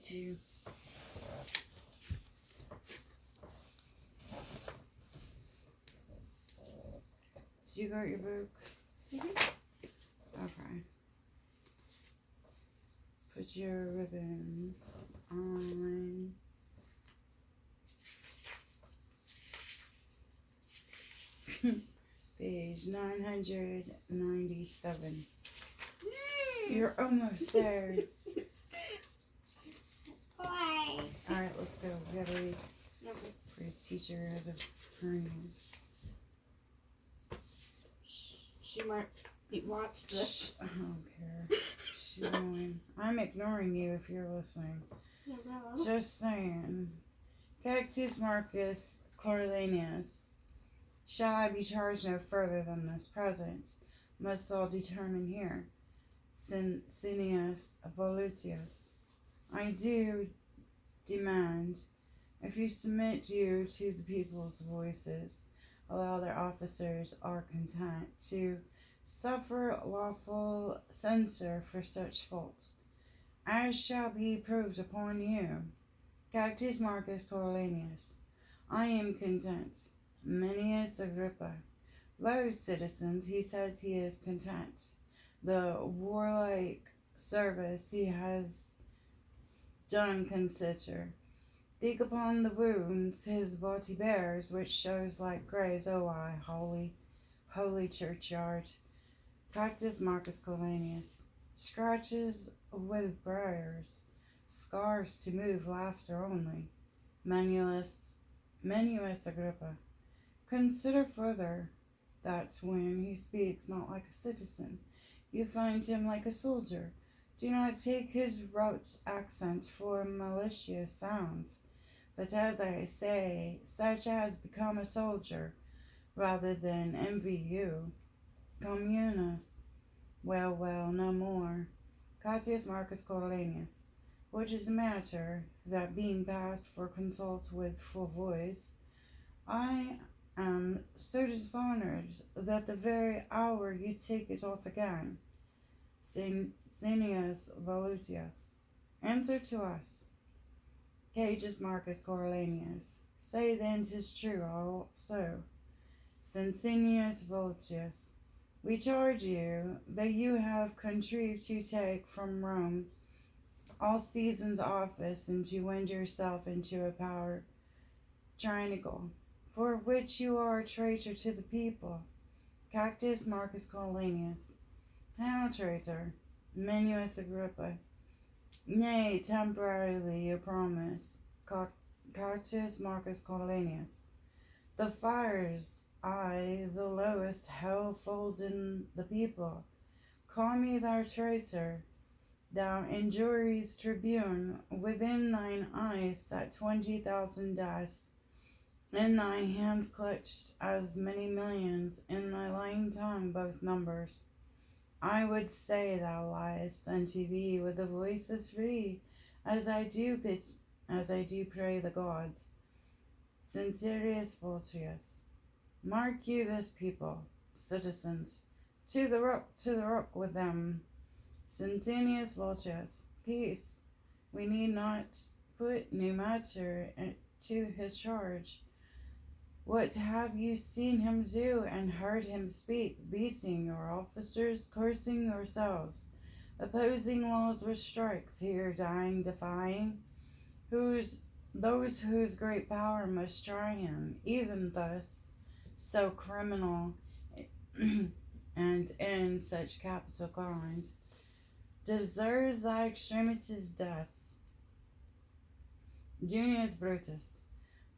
To So you got your book? Okay. Put your ribbon on page 997. You're almost there. Why? Alright, let's go. We gotta read. Okay. For your teacher has a hernia. She might watch this. I don't care. She's annoying. I'm ignoring you if you're listening. Just saying. Cactus Marcus Coriolanus. Shall I be charged no further than this present? Must all determine here. Cineas Volutius. I do demand, if you submit you to the people's voices, allow their officers are content to suffer lawful censure for such faults as shall be proved upon you. Cactus Marcus Coriolanus. I am content. Manius Agrippa. Lo, citizens, he says he is content. The warlike service he has done consider. Think upon the wounds his body bears, which shows like graves. O I, holy churchyard. Cactus Marcus Coriolanus. Scratches with briars, scars to move laughter only. Manuus Agrippa. Consider further that when he speaks not like a citizen, you find him like a soldier. Do not take his rote accent for malicious sounds, but as I say, such as become a soldier, rather than envy you. Communis. Well, no more. Catius Marcus Coriolanus. Which is a matter, that being passed for consult with full voice, I am so dishonored that the very hour you take it off again. Cineas Volutius. Answer to us. Catius Marcus Coriolanus. Say then 'tis true also. Cineas Volutius. We charge you that you have contrived to take from Rome all season's office and to wend yourself into a power tyrannical, for which you are a traitor to the people. Cactus Marcus Coriolanus. How, traitor? Manius Agrippa. Nay, temporarily you promise. Cactus Marcus Coriolanus. The fires, I, the lowest hell-fold in the people. Call me thou traitor, thou injurious tribune. Within thine eyes sat 20,000 deaths, in thy hands clutched as many millions, in thy lying tongue both numbers. I would say thou liest unto thee with a voice as free as I do pray the gods. Sincerius Voltius. Mark you this people, citizens, to the rock with them. Cincenius Voltius. Peace. We need not put new matter to his charge. What have you seen him do and heard him speak, beating your officers, cursing yourselves, opposing laws with strikes, here dying, defying, those whose great power must try him, even thus, so criminal and in such capital kind, deserves thy extremities death. Junius Brutus.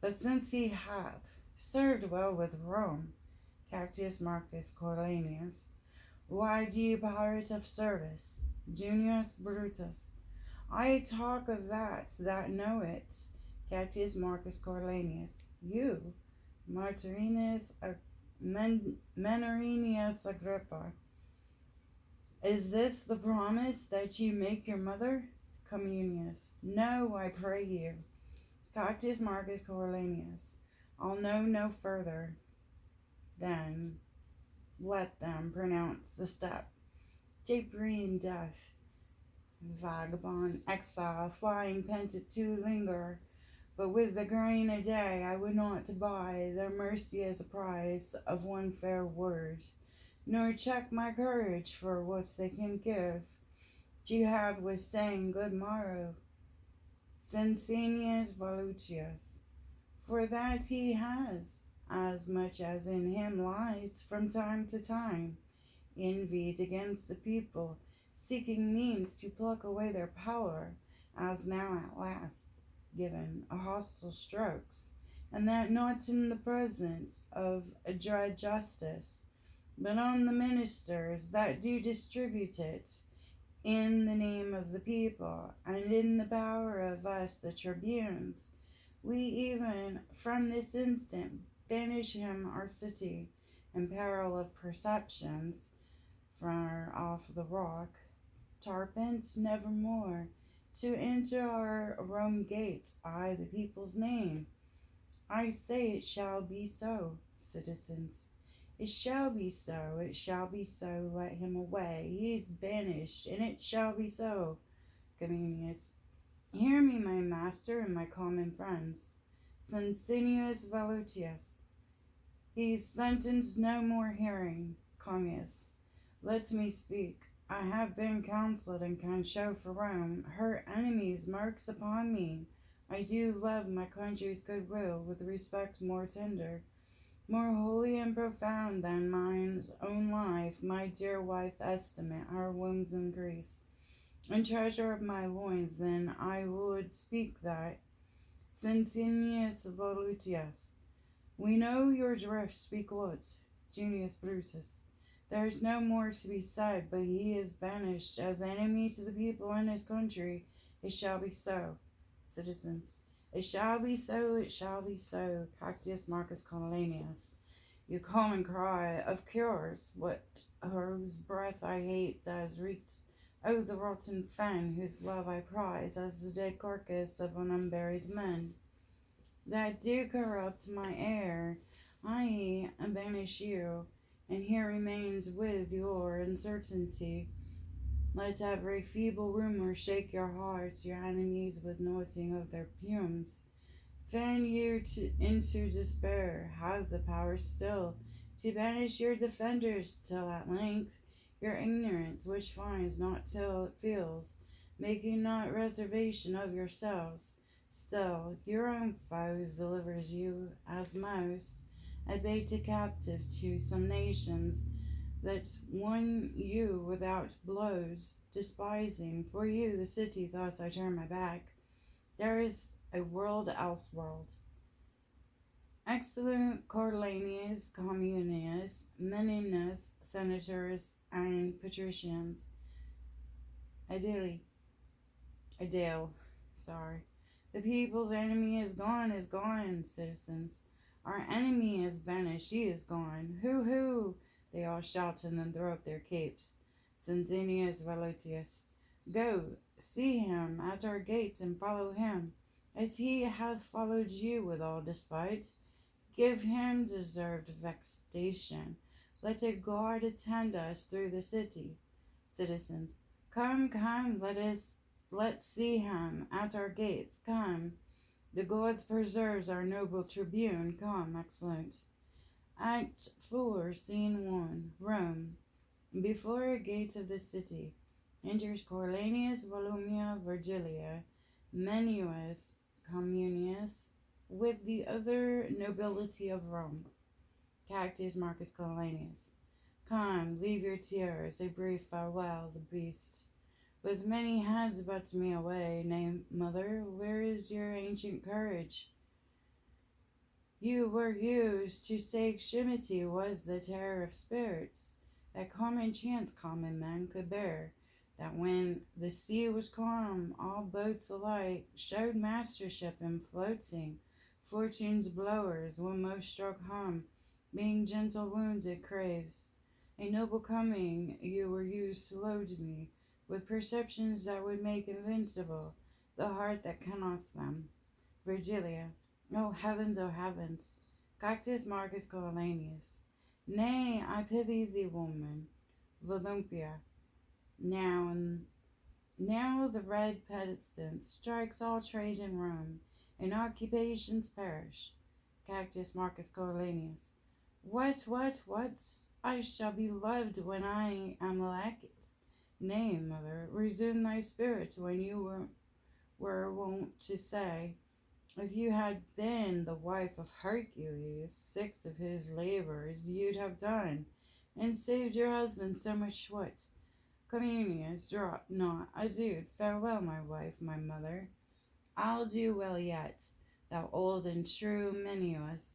But since he hath served well with Rome, Cactus Marcus Coriolanus, why do you pirate of service? Junius Brutus. I talk of that know it. Cactus Marcus Coriolanus. You, Menorius Agrippa. Is this the promise that you make your mother? Communius. No, I pray you. Cactus Marcus Coriolanus. I'll know no further. Then let them pronounce the step. Tapering death. Vagabond, exile, flying pented to linger, but with the grain a day I would not buy their mercy as a price of one fair word, nor check my courage for what they can give. To have with saying good morrow, Sensenius volutius, for that he has, as much as in him lies, from time to time, envied against the people, seeking means to pluck away their power, as now at last given a hostile strokes, and that not in the presence of a dread justice, but on the ministers that do distribute it in the name of the people, and in the power of us the tribunes. We even from this instant banish him our city, in peril of perceptions, far off the rock, tarpent nevermore, to enter our Rome gates, I the people's name. I say it shall be so, citizens. It shall be so, it shall be so, let him away, he is banished, and it shall be so. Communius, hear me, my master and my common friends. Sensinius volutius, he is sentenced no more hearing. Communius, let me speak. I have been counseled and can show for Rome her enemies marks upon me. I do love my country's goodwill with respect more tender, more holy and profound than mine's own life. My dear wife estimate her wounds increase, and treasure of my loins, then I would speak that. Sensinius volutius, we know your drift, speak what? Junius Brutus. There is no more to be said, but he is banished as enemy to the people in his country. It shall be so. Citizens, it shall be so, it shall be so. Cactius Marcus Coriolanus, you common cry of cures, what whose breath I hate as reeked. Oh, the rotten fen, whose love I prize as the dead carcass of unburied men, that do corrupt my air. I banish you, and here remains with your uncertainty. Let every feeble rumor shake your hearts, your enemies with noting of their fumes. Fan you into despair, has the power still to banish your defenders, till at length your ignorance, which finds not till it feels, making not reservation of yourselves, still your own foes delivers you as most, a baited captive to some nations that won you without blows, despising for you the city. Thus I turn my back. There is a world else world. Excellent Coriolanus, Communius, Meninus, senators, and patricians. Adele. The people's enemy is gone, citizens. Our enemy is banished, he is gone. Hoo! They all shout and then throw up their capes. Sensinius volutius, go, see him at our gate and follow him, as he hath followed you with all despite. Give him deserved vexation. Let a guard attend us through the city. Citizens, come, let's see him at our gates, come. The gods preserves our noble tribune, come, excellent. Act 4, Scene 1, Rome. Before a gate of the city enters Coriolanus Volumnia Virgilia, Menuus Communius, with the other nobility of Rome. Cactius Marcus Coriolanus, come, leave your tears, a brief farewell, the beast. With many heads but me away, nay, mother, where is your ancient courage? You were used to say extremity was the terror of spirits, that common chance common men could bear, that when the sea was calm, all boats alike showed mastership in floating, fortune's blowers, when most struck home, being gentle wounded craves. A noble coming you were used to load me, with perceptions that would make invincible the heart that cannot them. Virgilia, oh heavens, oh heavens! Cactus Marcus Coriolanus, nay, I pity thee, woman. Volupia, Now the red pestilence strikes all trade in Rome, and occupations perish. Cactus Marcus Coriolanus. What? I shall be loved when I am elected. Nay, mother, resume thy spirit when you were wont to say, if you had been the wife of Hercules, 6 of his labors you'd have done, and saved your husband so much sweat. Communius, drop not. Adieu, farewell, my wife, my mother. I'll do well yet, thou old and true Menelaus.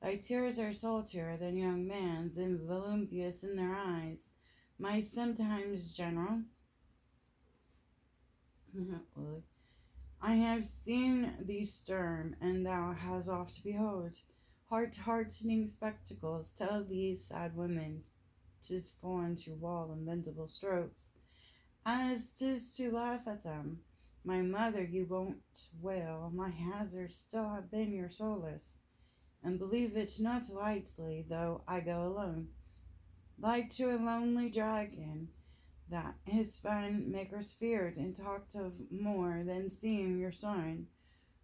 Thy tears are saltier than young man's, and voluptuous in their eyes. My sometimes general, I have seen thee stern, and thou hast oft to behold. Heart-heartening spectacles tell these sad women 'tis fun to wall invincible strokes, as 'tis to laugh at them. My mother, you won't wail, my hazards still have been your solace, and believe it not lightly, though I go alone, like to a lonely dragon, that his fun makers feared and talked of more than seem your son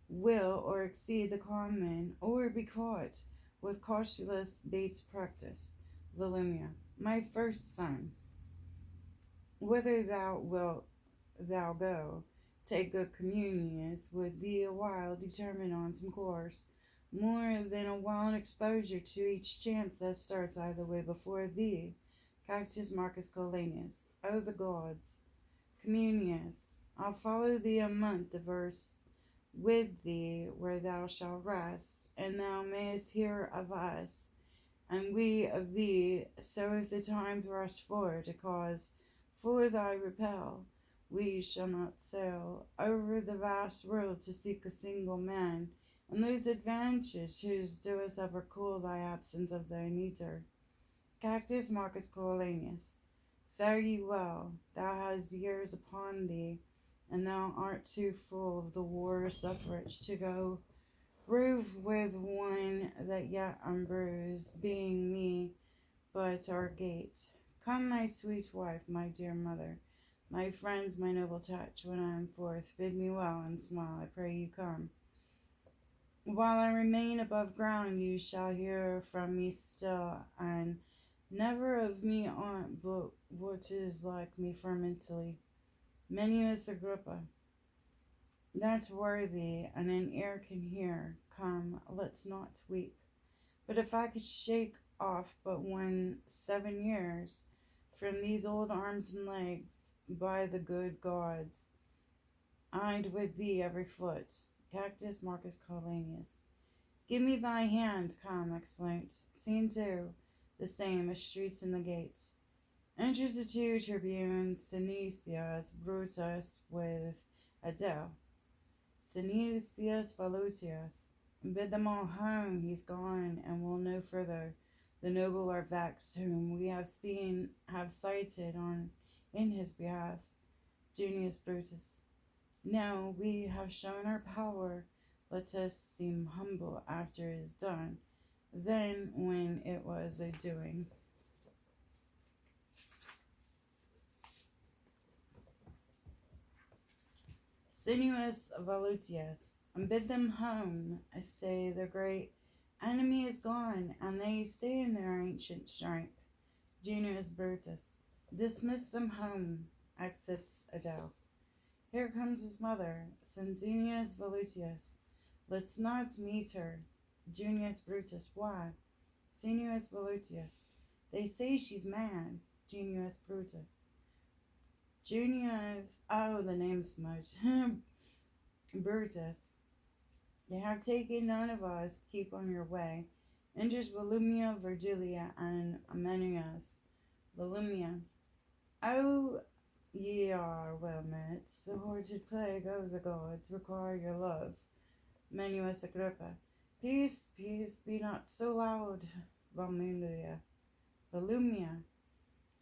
will or exceed the common, or be caught with cautious baits practice. Volumnia, my first son, whither thou wilt thou go, take good communions with thee a while, determine on some course, more than a wild exposure to each chance that starts either way before thee. Cactus Marcus Coriolanus. O the gods! Communius, I'll follow thee a month diverse with thee where thou shalt rest, and thou mayest hear of us, and we of thee, so if the time thrust forward a cause for thy repel, we shall not sail over the vast world to seek a single man, and lose advantage whose doest ever cool thy absence of thy neater. Cactus Marcus Coriolanus. Fare ye well, thou hast years upon thee, and thou art too full of the war suffrage to go rove with one that yet unbruised, being me but our gate. Come, my sweet wife, my dear mother, my friends, my noble touch, when I am forth, bid me well and smile, I pray you come. While I remain above ground, you shall hear from me still, and never of me aught but what is like me fermentally. Menelaus Agrippa, that's worthy, and an ear can hear. Come, let's not weep. But if I could shake off but 7 years from these old arms and legs, by the good gods, I'd with thee every foot. Cactus Marcus Coriolanus. Give me thy hand, come, excellent. Scene 2, the same as streets and the gates. Enters the 2 tribunes, Cinesius Brutus with Adele. Cinesius Volutius. Bid them all home, he's gone, and will no further. The noble are vexed, whom we have cited in his behalf. Junius Brutus. Now we have shown our power, let us seem humble after it is done, then when it was a doing. Sinuous Volutius, bid them home, say the great enemy is gone, and they stay in their ancient strength. Junius Brutus, dismiss them home, exits Adele. Here comes his mother, Sinuous Volutius. Let's not meet her. Junius Brutus, why? Sinuous Volutius, they say she's mad. Junius Brutus. Junius, oh, the name's smudged. Brutus, they have taken none of us. Keep on your way. Enters Volumnia, Virgilia, and Menelaus. Volumnia, oh, ye are well met. The horrid plague of the gods require your love. Menelaus Agrippa, peace, be not so loud. Volumnia,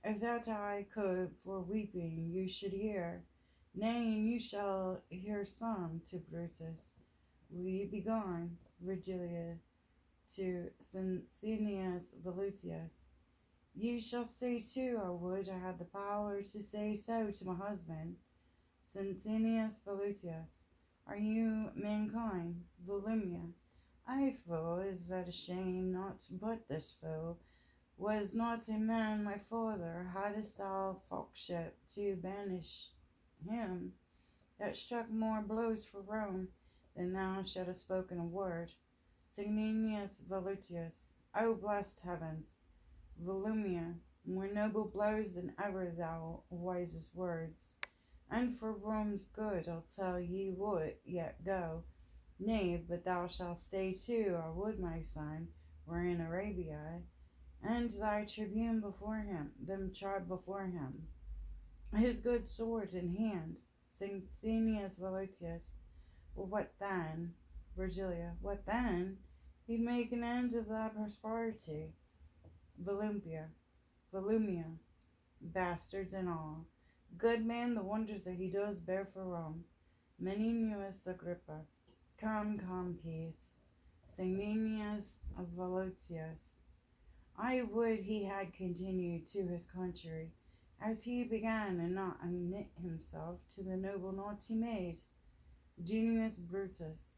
if that I could for weeping you should hear, nay, you shall hear some. To Brutus, will ye be gone? Virgilia, to Cineas Volutius, you shall stay too. I would I had the power to say so to my husband. Centenius Volutius, are you mankind? Volumnia, I fool, is that a shame? Not but this fool. Was not a man my father, hadst thou foxship to banish him, that struck more blows for Rome than thou should have spoken a word. Signinius Volutius, O blessed heavens! Volumnia, more noble blows than ever thou wisest words. And for Rome's good, I'll tell ye would yet go. Nay, but thou shalt stay too, I would, my son, were in Arabia, and thy tribune before him, them tribe before him, his good sword in hand. Sincinius Volutius, well, what then? Virgilia, what then? He'd make an end of thy prosperity. Volumia, bastards and all. Good man, the wonders that he does bear for Rome. Menenius Agrippa, come, peace. Signinius Volutius, I would he had continued to his country, as he began, and not unknit himself to the noble knot he made. Junius Brutus,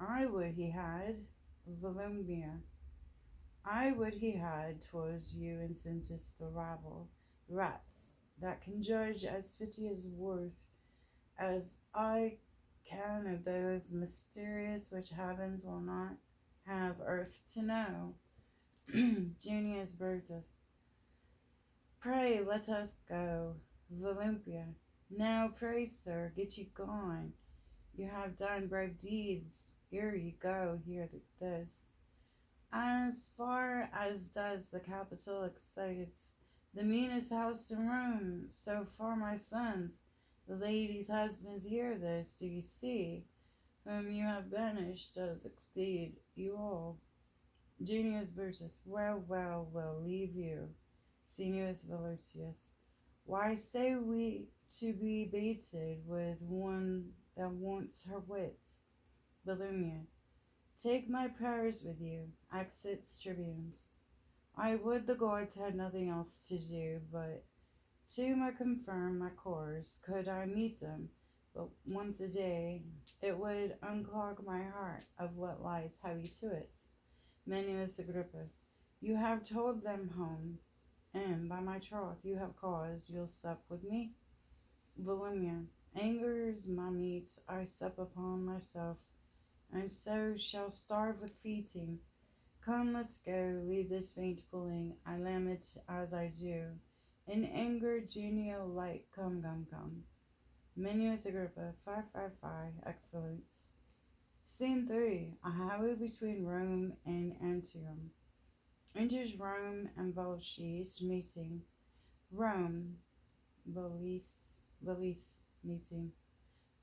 I would he had. Volumnia, I would he had. 'Twas you and sentest the rabble, rats, that can judge as fitty as worth as I can of those mysterious which heavens will not have earth to know. Junius Brutus, pray let us go. Volupia, now pray, sir, get you gone. You have done brave deeds. Here you go, hear this. As far as does the Capitol excites the meanest house in Rome, so far my sons, the ladies' husbands, hear this. Do you see? Whom you have banished does exceed you all. Junius Brutus, well, we'll leave you. Senius Volutius, why stay we to be baited with one that wants her wits? Volumnia, take my prayers with you. Exits tribunes. I would the gods had nothing else to do, but to confirm my cause, could I meet them but once a day, it would unclog my heart of what lies heavy to it. Menenius Agrippa, you have told them home, and by my troth you have cause you'll sup with me. Volumnia, anger's my meat, I sup upon myself, and so shall starve with feasting. Come, let's go, leave this faint pulling, I lament as I do. In anger genial light, come. Menenius Agrippa, 555, excellent. Scene 3, a highway between Rome and Antium. Enters Rome and Volsces meeting. Rome, Volsces meeting.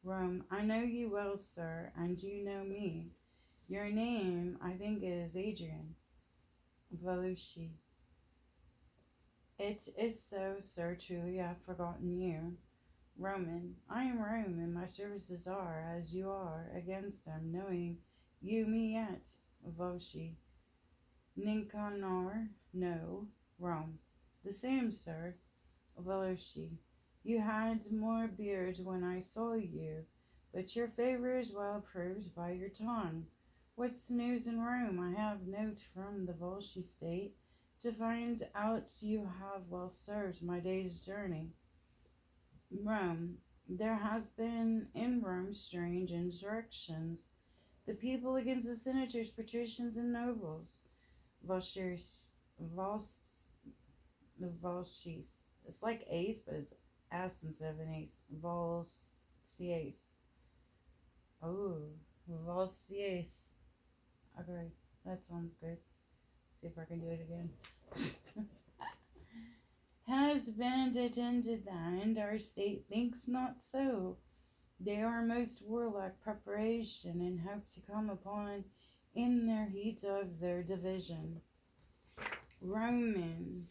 Rome, I know you well, sir, and you know me. Your name, I think, is Adrian. Volsces. It is so, sir, truly I have forgotten you. Roman, I am Rome, and my services are, as you are, against them, knowing you me yet. Volsces. Nicanor, no. Rome, the same, sir. Volsces. You had more beard when I saw you, but your favor is well approved by your tongue. What's the news in Rome? I have note from the Volsces state to find out you have well served my day's journey. Rome, there has been in Rome strange insurrections. The people against the senators, patricians, and nobles. Volsces. It's like ace, but it's S instead of an ace. Volsces. Oh, Volsces. Okay, that sounds good. See if I can do it again. Has been attended that, and our state thinks not so. They are most warlike preparation, and hope to come upon in their heat of their division. Roman,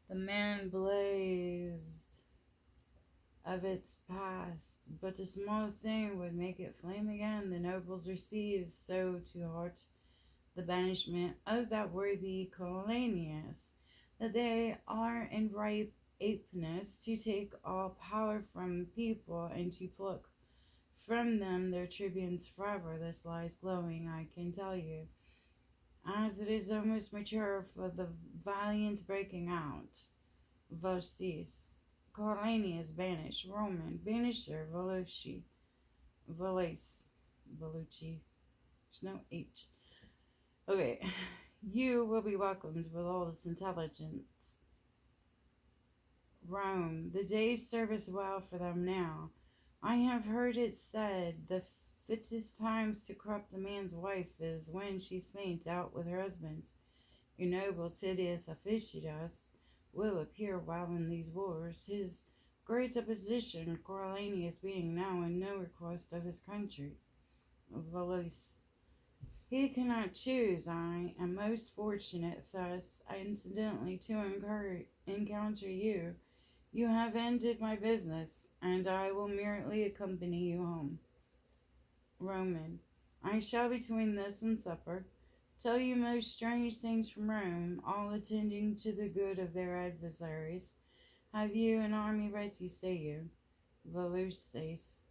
the man blazed of its past, but a small thing would make it flame again. The nobles receive so to heart the banishment of that worthy Coriolanus, that they are in ripe apeness, to take all power from people and to pluck from them their tribunes forever. This lies glowing, I can tell you, as it is almost mature for the valiant breaking out. Vocis, Coriolanus banished, Roman banisher, Volucci. There's no H. Okay, you will be welcomed with all this intelligence. Rome, the days serve us well for them now. I have heard it said the fittest times to corrupt a man's wife is when she's faint out with her husband. Your noble Titius Officius will appear while in these wars, his great opposition, Coriolanus, being now in no request of his country. Valois. He cannot choose. I am most fortunate thus incidentally to encounter you. You have ended my business, and I will merely accompany you home. Roman. I shall between this and supper tell you most strange things from Rome, all attending to the good of their adversaries. Have you an army ready, say you? Voluces.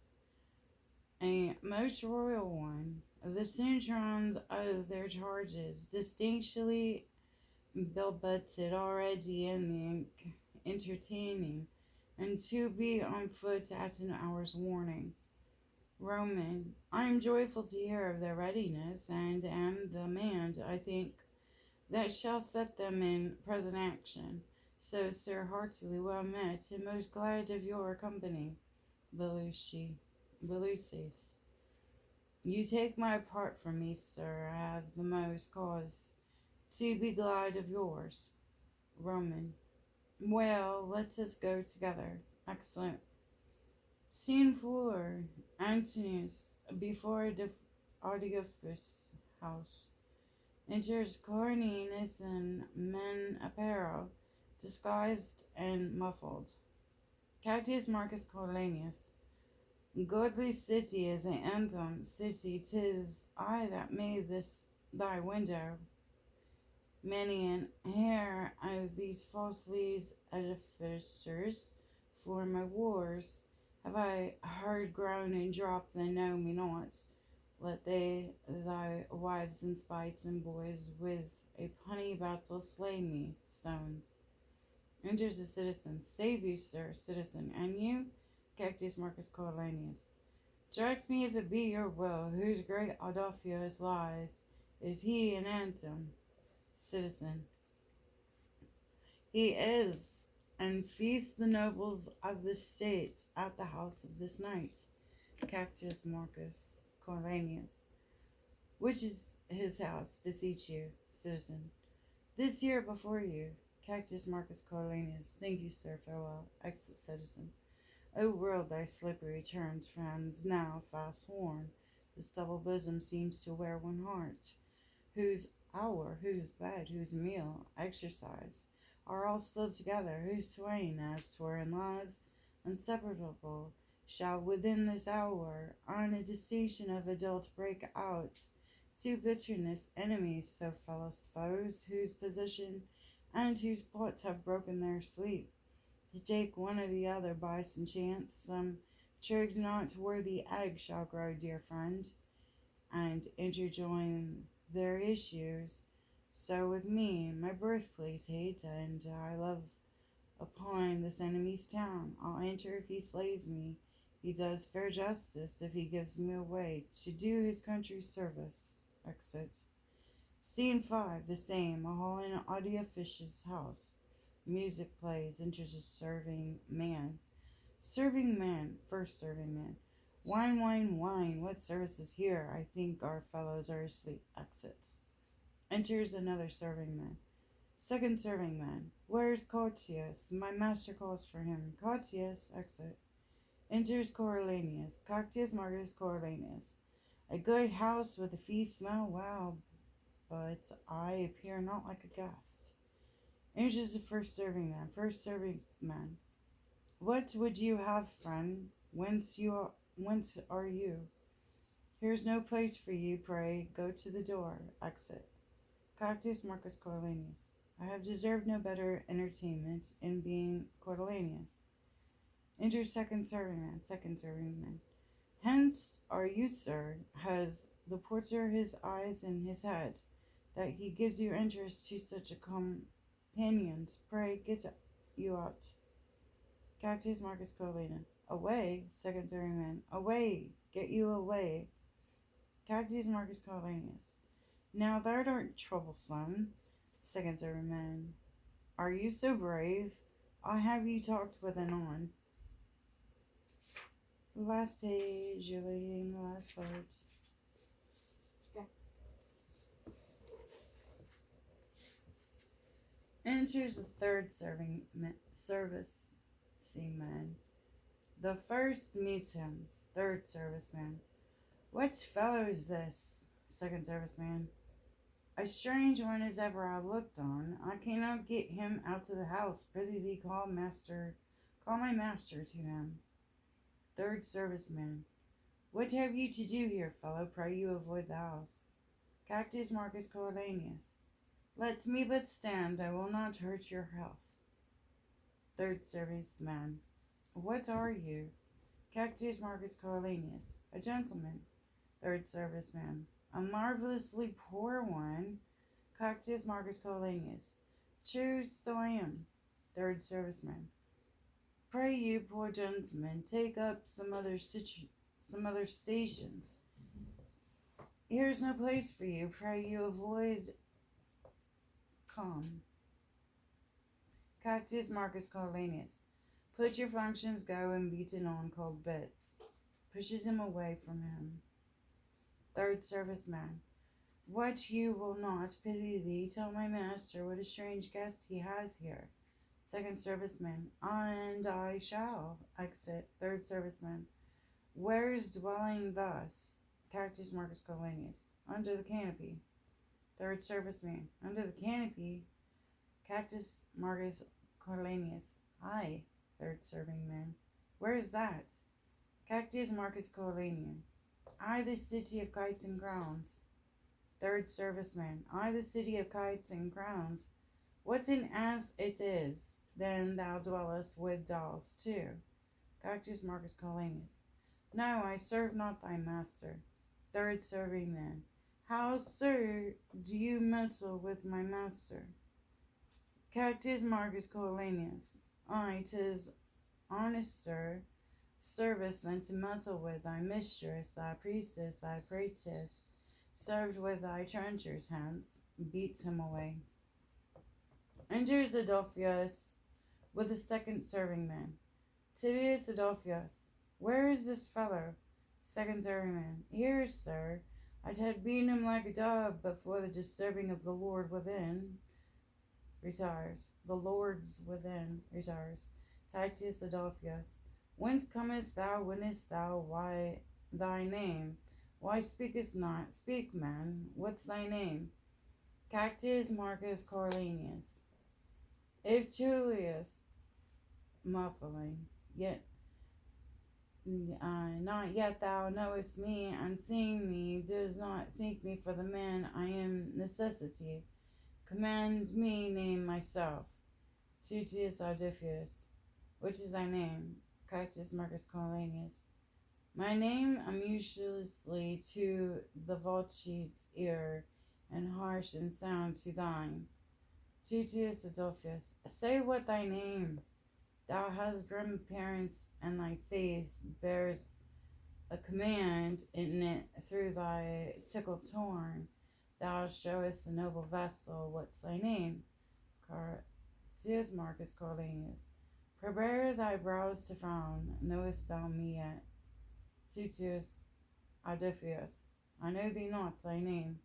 A most royal one. The centurions owe their charges, distinctly billbutted already in the entertaining, and to be on foot at an hour's warning. Roman, I am joyful to hear of their readiness, and am the man, I think, that shall set them in present action. So, sir, heartily well met, and most glad of your company. Voluces. You take my part from me, sir. I have the most cause to be glad of yours. Roman. Well, let us go together. Excellent. Scene 4. Antonius, before the Ardiophagus house. Enters Coriolanus in men apparel, disguised and muffled. Cactus Marcus Coriolanus. Godly city is an anthem city, 'tis I that made this thy window. Many an hair of these falsely edificers for my wars have I heard groan and drop, they know me not. Let they thy wives and spites and boys with a punny battle slay me, stones. Enters a citizen. Save you, sir, citizen, and you? Cactus Marcus Coriolanus. Direct me if it be your will, whose great Adolphus lies. Is he an anthem? Citizen. He is, and feast the nobles of the state at the house of this knight. Cactus Marcus Coriolanus. Which is his house, beseech you, citizen. This year before you. Cactus Marcus Coriolanus. Thank you, sir, farewell. Exit, citizen. O world, thy slippery turns, friends, now fast worn. This double bosom seems to wear one heart, whose hour, whose bed, whose meal, exercise, are all still together, whose twain, as 'twere in love, inseparable, shall within this hour, on a distinction of adult, break out, to bitterness enemies, so fellows foes, whose position and whose plots have broken their sleep, to take one or the other by some chance, some chirk not where the egg shall grow, dear friend, and interjoin their issues. So with me, my birthplace hate, and I love upon this enemy's town. I'll enter if he slays me. He does fair justice if he gives me away to do his country's service. Exit. Scene 5, the same, a hall in an Audiofish's house. Music plays, enters a serving man. Serving man, first serving man. Wine, wine, wine, what service is here? I think our fellows are asleep. Exits. Enters another serving man. Second serving man. Where's Cotius? My master calls for him. Cotius, exit. Enters Coriolanus. Cactus Marcus Coriolanus. A good house with a feast smell, wow, but I appear not like a guest. Enters the first serving man. First serving man. What would you have, friend? Whence are you? Here's no place for you, pray. Go to the door. Exit. Cactus Marcus Coriolanus. I have deserved no better entertainment in being Coriolanus. Enter second serving man. Second serving man. Hence are you, sir, has the porter his eyes in his head, that he gives you interest to such a companions. Pray get you out. Cactus Marcus Coriolanus. Away, second serving man. Away, get you away. Cactus Marcus Coriolanus. Now thou art troublesome, second serving man. Are you so brave? I have you talked with anon. The last page, you're reading the last part. Okay. Enters the third service seaman. The first meets him, third serviceman. What fellow is this? Second serviceman. A strange one as ever I looked on. I cannot get him out of the house. Prithee thee call my master to him. Third serviceman. What have you to do here, fellow? Pray you avoid the house. Cactus Marcus Coriolanus. Let me but stand, I will not hurt your health. Third serviceman. What are you? Cactus Marcus Coriolanus. A gentleman. Third serviceman. A marvelously poor one. Cactus Marcus Coriolanus. True, so I am. Third serviceman. Pray you, poor gentlemen, take up some other stations. Here is no place for you. Pray you avoid calm. Cactus Marcus Coriolanus. Put your functions go and beaten on cold bits. Pushes him away from him. Third serviceman. What you will not, pity thee, tell my master what a strange guest he has here. Second serviceman. And I shall. Exit. Third serviceman. Where is dwelling thus? Cactus Marcus Coriolanus. Under the canopy. Third serviceman. Under the canopy. Cactus Marcus Coriolanus. Aye. Third serving man. Where is that? Cactus Marcus Coriolanus. I, the city of kites and crowns. Third serviceman. I, the city of kites and crowns. What an ass it is, then thou dwellest with dolls too. Cactus Marcus Coriolanus. No, I serve not thy master. Third serving man. How, sir, do you meddle with my master? Cactus Marcus Coriolanus. Aye, 'tis honester service than to meddle with thy mistress, thy priestess, thy praetess, served with thy trenchers. Hence, beats him away. Enters Adolphus with the second serving man. Tibius Adolphus. Where is this fellow? Second serving man. Here, sir. I had beaten him like a dog, but for the disturbing of the Lord within. Retires. The Lord's within. Retires. Titus Adolphus. Whence comest thou? Winnest thou why thy name? Why speakest not? Speak, man. What's thy name? Cactus Marcus Coriolanus. If Tullius, muffling, yet not yet thou knowest me, and seeing me, does not think me for the man I am necessity. Command me name myself. Tutius Audifius. Which is thy name? Cactus Marcus Coriolanus. My name unusually to the vulture's ear, and harsh in sound to thine. Tutius Adolphus. Say what thy name. Thou hast grim appearance, and thy face bears a command in it through thy tickle torn. Thou showest a noble vessel. What's thy name? Cactus Marcus Coriolanus. Prepare thy brows to frown. Knowest thou me yet? Tutius Audifius. I know thee not, thy name.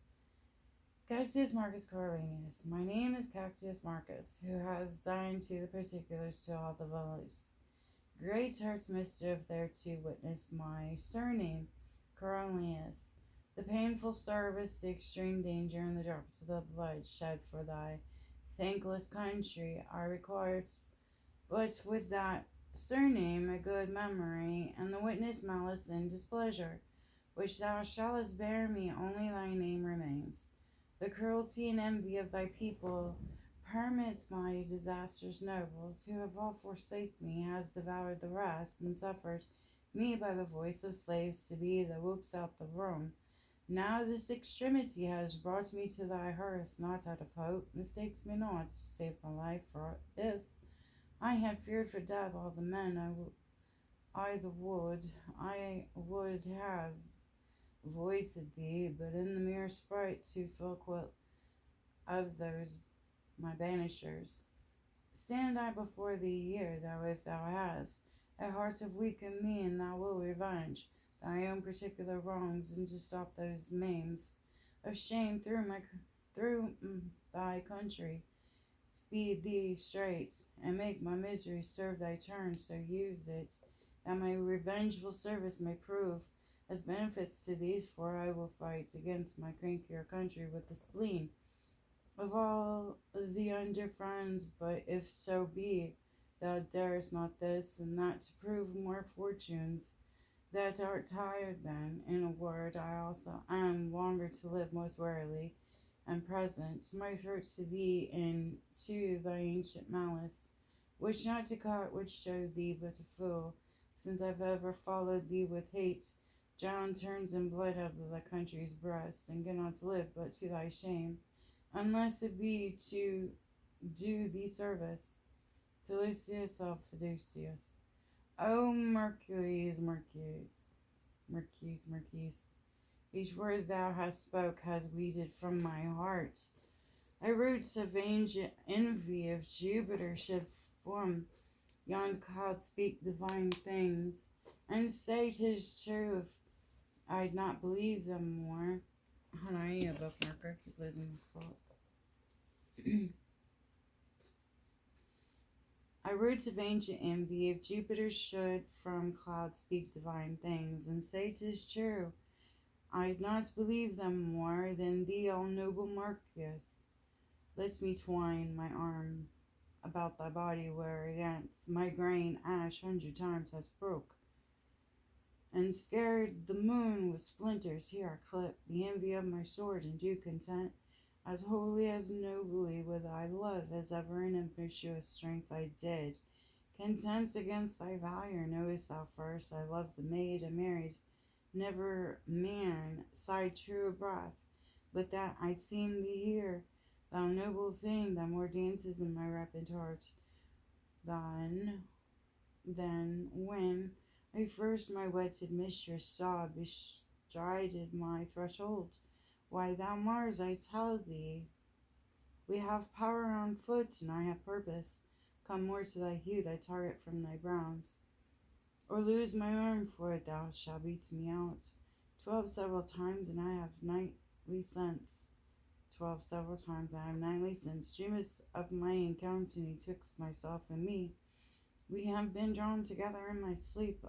Cactus Marcus Coriolanus. My name is Cactus Marcus, who has dined to the particulars to all the volleys. Great hurts mischief thereto witness my surname, Coriolanus. The painful service, the extreme danger, and the drops of the blood shed for thy thankless country are required, but with that surname a good memory, and the witness malice and displeasure, which thou shallest bear me, only thy name remains. The cruelty and envy of thy people permits my disastrous nobles, who have all forsaken me, has devoured the rest, and suffered me by the voice of slaves to be that whoops out the room. Now this extremity has brought me to thy hearth, not out of hope, mistakes me not, to save my life, for if I had feared for death all the men I would have voided thee, but in the mere sprite to fill quit of those my banishers. Stand I before thee here, thou if thou hast a heart of weak in me, and thou wilt revenge thy own particular wrongs, and to stop those maims of shame through thy country. Speed thee straight, and make my misery serve thy turn, so use it, that my revengeful service may prove as benefits to thee, for I will fight against my crankier country with the spleen of all the under friends, but if so be thou darest not this and that to prove more fortunes, that art tired then, in a word, I also am longer to live most warily, and present my throat to thee and to thy ancient malice, which not to cut would show thee but a fool, since I've ever followed thee with hate. John turns in blood out of thy country's breast, and cannot live but to thy shame, unless it be to do thee service. To Lucius of Fiducius. O Mercuries, each word thou hast spoke has weeded from my heart. I roots of ancient envy of Jupiter should form yon cloud speak divine things, and say 'tis true if I'd not believe them more. Hold on, I need a bookmarker. I keep losing this spot. I roots of ancient envy, if Jupiter should from clouds speak divine things, and say 'tis true, I'd not believe them more than thee, all noble Marcus. Let me twine my arm about thy body, where against my grain ash 100 times has broke, and scared the moon with splinters. Here I clip the envy of my sword, and do content as wholly as nobly with thy love as ever in impetuous strength I did. Content against thy valor, knowest thou first, I love the maid I married. Never man sighed truer breath, but that I'd seen thee here, thou noble thing, thy more dances in my rapid heart than when I first my wedded mistress saw bestrided my threshold. Why, thou Mars, I tell thee, we have power on foot, and I have purpose. Come more to thy hue, thy target from thy brows, or lose my arm, for it thou shalt beat me out 12 several times, and I have nightly sense. 12 several times I have nightly sense. Dreamest of my encounter twixt myself and me. We have been drawn together in my sleep.